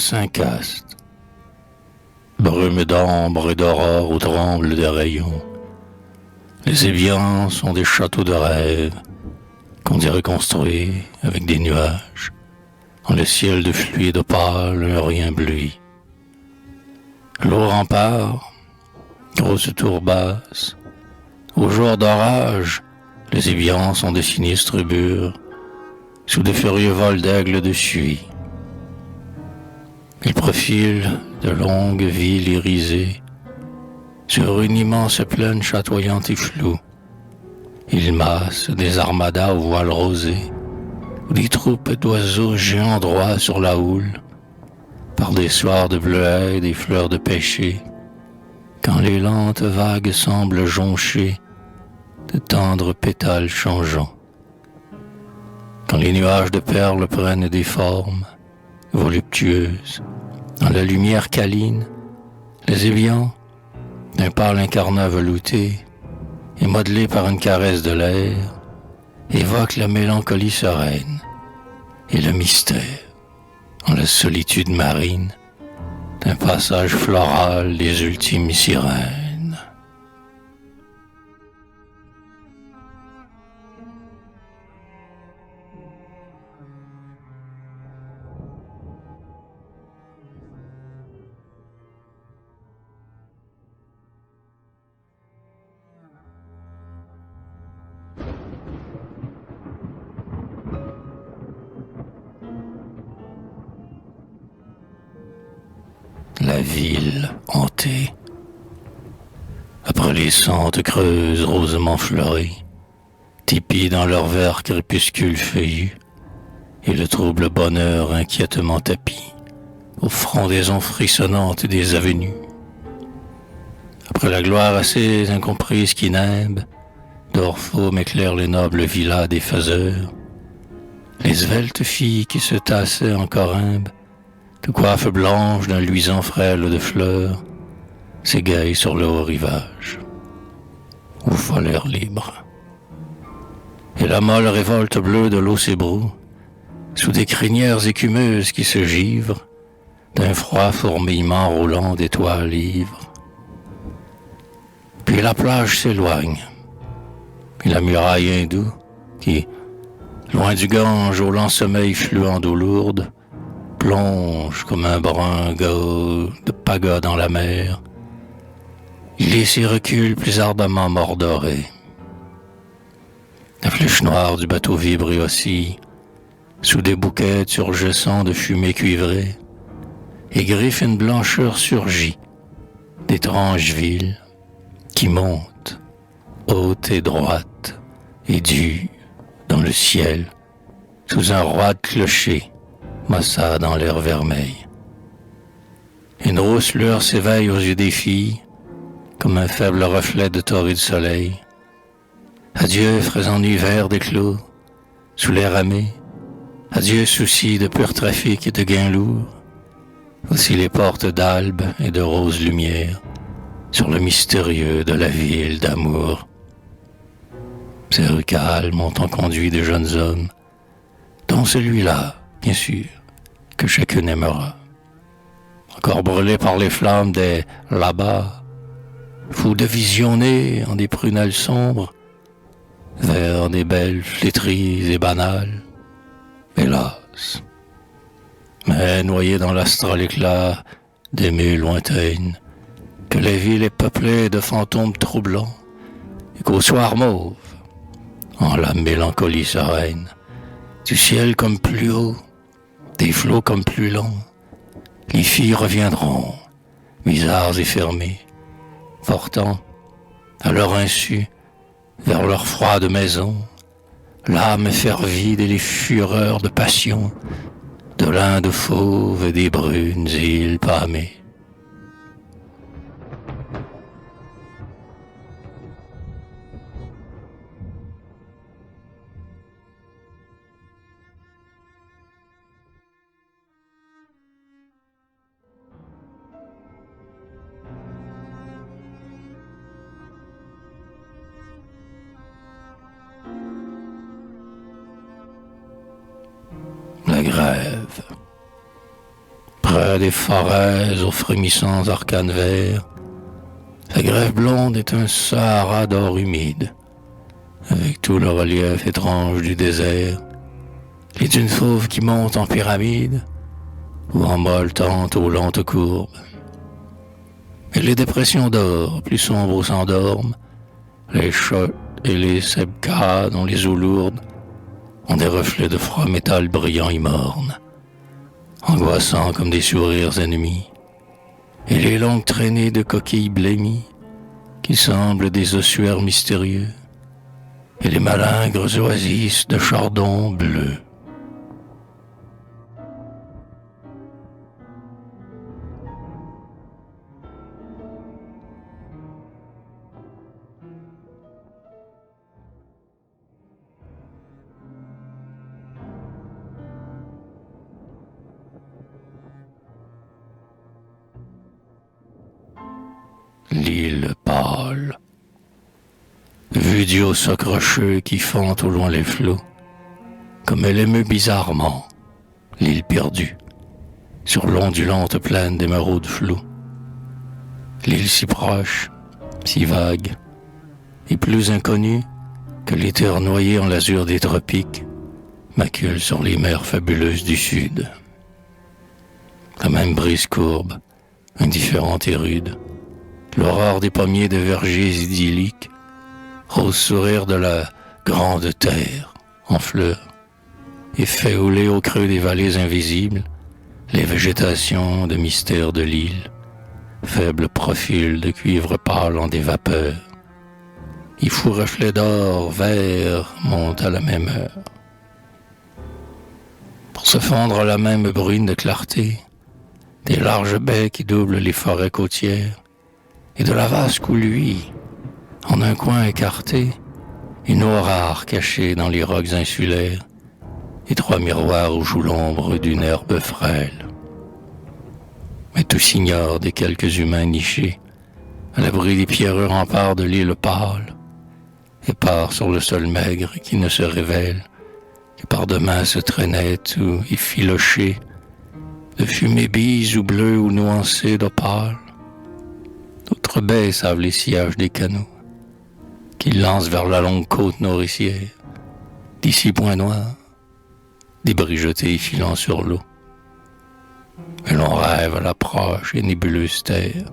Saint-Caste. Brume d'ambre et d'aurore où tremblent des rayons. Les Évians sont des châteaux de rêve qu'on dirait construits avec des nuages. Dans le ciel de fluide pâle, un rien bleuit. L'eau rempart, grosse tour basse. Au jour d'orage, les Évians sont de sinistres bures, sous de furieux vols d'aigles de suie. Ils profilent de longues villes irisées, sur une immense plaine chatoyante et floue. Ils massent des armadas aux voiles rosés, ou des troupes d'oiseaux géants droits sur la houle, par des soirs de bleuets et des fleurs de pêcher, quand les lentes vagues semblent joncher de tendres pétales changeants. Quand les nuages de perles prennent des formes voluptueuses, dans la lumière câline, les Évians, d'un pâle incarnat velouté et modelé par une caresse de l'air, évoquent la mélancolie sereine et le mystère, en la solitude marine, d'un passage floral des ultimes sirènes. La ville hantée, après les sentes creuses rosement fleuries, tipis dans leur vert crépuscule feuillu, et le trouble bonheur inquiètement tapis aux frondaisons frissonnantes des avenues. Après la gloire assez incomprise qui nimbe, d'Orphome éclaire les nobles villas des faiseurs, les sveltes filles qui se tassaient en corymbe, de coiffe blanche d'un luisant frêle de fleurs, s'égayent sur le haut rivage, où fa l'air libre. Et la molle révolte bleue de l'eau s'ébroue, sous des crinières écumeuses qui se givrent, d'un froid fourmillement roulant d'étoiles ivres. Puis la plage s'éloigne, puis la muraille hindoue, qui, loin du Gange au lent sommeil fluent d'eau lourde, plonge comme un brun de pagode dans la mer. Il et ses reculs plus ardemment mordorés. La flèche noire du bateau vibre et oscille, sous des bouquets surgissants de fumée cuivrée, et griffe une blancheur surgie d'étranges villes qui montent, haute et droite, et dure dans le ciel, sous un roi de clocher, maussade dans l'air vermeil. Une rousse lueur s'éveille aux yeux des filles, comme un faible reflet de torride soleil. Adieu, fraisant nuit vert d'éclos, sous l'air ramé. Adieu, souci de pur trafic et de gains lourds. Voici les portes d'albe et de rose lumière, sur le mystérieux de la ville d'amour. Ces rues calmes ont en conduit de jeunes hommes, dont celui-là, bien sûr, que chacun aimera. Encore brûlé par les flammes des là-bas, fou de visionner en des prunelles sombres, vers des belles flétries et banales, hélas. Mais noyé dans l'astral éclat des mues lointaines, que la ville est peuplée de fantômes troublants, et qu'au soir mauve, en la mélancolie sereine, du ciel comme plus haut, des flots comme plus longs, les filles reviendront, bizarres et fermées, portant, à leur insu, vers leur froide maison, l'âme fervide et les fureurs de passion, de l'Inde fauve et des brunes îles pâmées. La grève. Près des forêts aux frémissants arcanes verts, la grève blonde est un Sahara d'or humide, avec tout le relief étrange du désert, les dunes fauves qui montent en pyramide, ou en molles tentes aux lentes courbes. Et les dépressions d'or, plus sombres s'endorment, les chocs et les sebkas dont les eaux lourdes ont des reflets de froid métal brillants et mornes, angoissants comme des sourires ennemis, et les longues traînées de coquilles blêmies qui semblent des ossuaires mystérieux, et les malingres oasis de chardon bleu. L'île pâle, vue du haut soc rocheux qui fend au loin les flots, comme elle émeut bizarrement l'île perdue, sur l'ondulante plaine d'émeraude flou. L'île si proche, si vague, et plus inconnue que l'éther noyé en l'azur des tropiques, macule sur les mers fabuleuses du sud. La même brise courbe, indifférente et rude, l'aurore des pommiers de vergers idylliques, rose sourire de la grande terre en fleurs, et fait houler au creux des vallées invisibles les végétations de mystère de l'île, faible profil de cuivre pâle en des vapeurs. Il fou reflet d'or vert monte à la même heure, pour se fondre à la même brune de clarté, des larges baies qui doublent les forêts côtières, et de la vaste couluie, en un coin écarté, une eau rare cachée dans les rocs insulaires, et trois miroirs où joue l'ombre d'une herbe frêle. Mais tout s'ignore des quelques humains nichés, à l'abri des pierreux remparts de l'île pâle, épars sur le sol maigre qui ne se révèle que par de minces traînettes ou effilochées, de fumée bise ou bleue ou nuancée d'opale. D'autres baies savent les sillages des canaux, qu'ils lancent vers la longue côte nourricière, d'ici point noir, des brigeotés filant sur l'eau. Mais l'on rêve à l'approche et nébuleuse terre,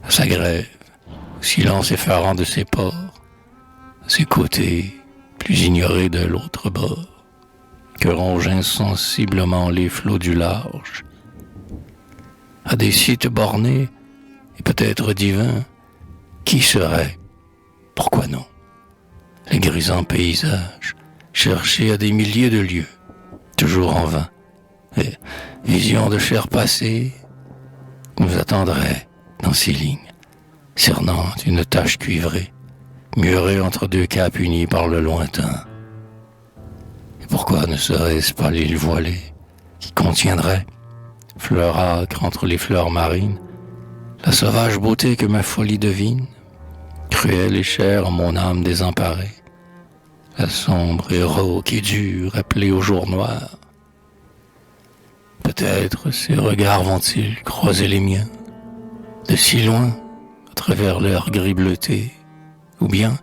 à sa grève, au silence effarant de ses ports, à ses côtés, plus ignorés de l'autre bord, que rongent insensiblement les flots du large, à des sites bornés, et peut-être divin, qui serait, pourquoi non, les grisants paysages, cherchés à des milliers de lieues, toujours en vain, et visions de chair passée, nous attendraient dans ces lignes, cernant une tache cuivrée, murée entre deux caps unis par le lointain. Et pourquoi ne serait-ce pas l'île voilée, qui contiendrait, fleur âcre entre les fleurs marines, la sauvage beauté que ma folie devine, cruelle et chère en mon âme désemparée, la sombre héros qui dure appelé au jour noir. Peut-être ces regards vont-ils croiser les miens, de si loin, à travers l'air gris bleuté, ou bien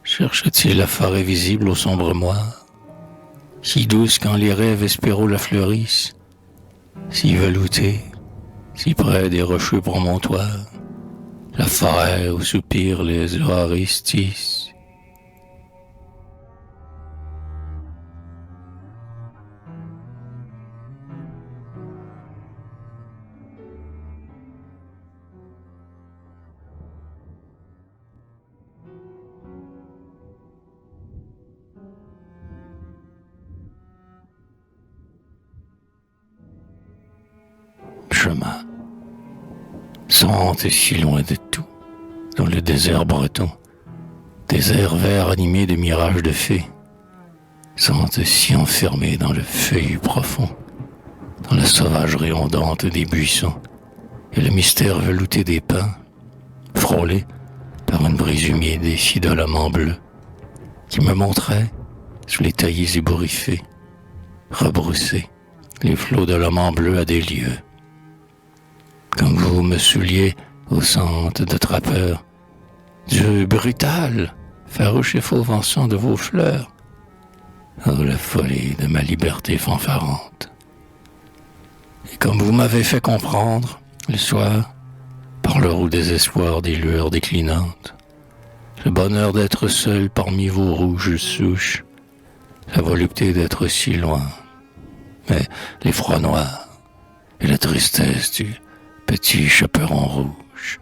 cherche-t-il la forêt visible au sombre moire, si douce quand les rêves espéraux la fleurissent, si veloutée, si près des rocheux promontoires, la forêt où soupirent les oaristis. Chemin, sente si loin de tout, dans le désert breton, désert vert animé de mirages de fées, sente si enfermé dans le feuillu profond, dans la sauvagerie ondante des buissons, et le mystère velouté des pins, frôlé par une brise humide et fidolamment bleue, qui me montrait, sous les taillis ébouriffés, rebroussés, les flots de l'homme bleu à des lieux. Comme vous me souliez au centre de trappeur, Dieu brutal, farouche et fauve en sang de vos fleurs. Oh, la folie de ma liberté fanfarante. Et comme vous m'avez fait comprendre, le soir, par le roux désespoir des lueurs déclinantes, le bonheur d'être seul parmi vos rouges souches, la volupté d'être si loin, mais l'effroi noir et la tristesse du petit chaperon rouge.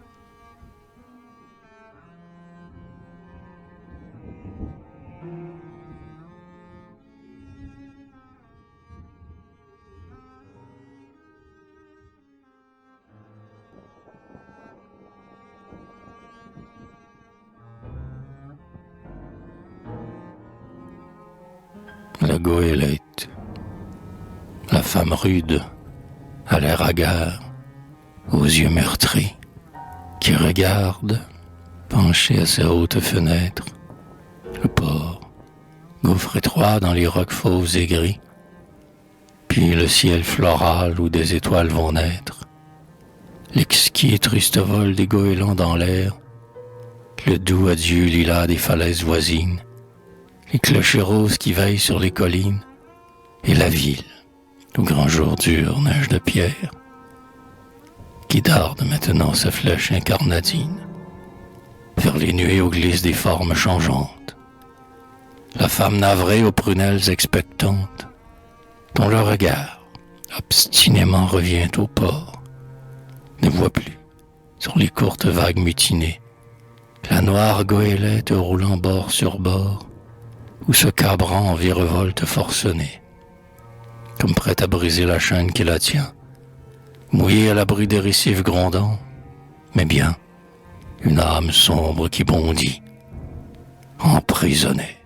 La goélette, la femme rude, à l'air hagard, aux yeux meurtris, qui regarde, penché à sa haute fenêtre, le port, gouffre étroit dans les rocs fauves et gris, puis le ciel floral où des étoiles vont naître, l'exquis triste vol des goélands dans l'air, le doux adieu lilas des falaises voisines, les clochers roses qui veillent sur les collines, et la ville, où grand jour dure neige de pierre, qui darde maintenant sa flèche incarnadine, vers les nuées où glissent des formes changeantes. La femme navrée aux prunelles expectantes, dont le regard, obstinément revient au port, ne voit plus, sur les courtes vagues mutinées, la noire goélette roulant bord sur bord, ou se cabrant en virevolte forcenée, comme prête à briser la chaîne qui la tient, mouillée à l'abri des récifs grondants, mais bien une âme sombre qui bondit, emprisonnée.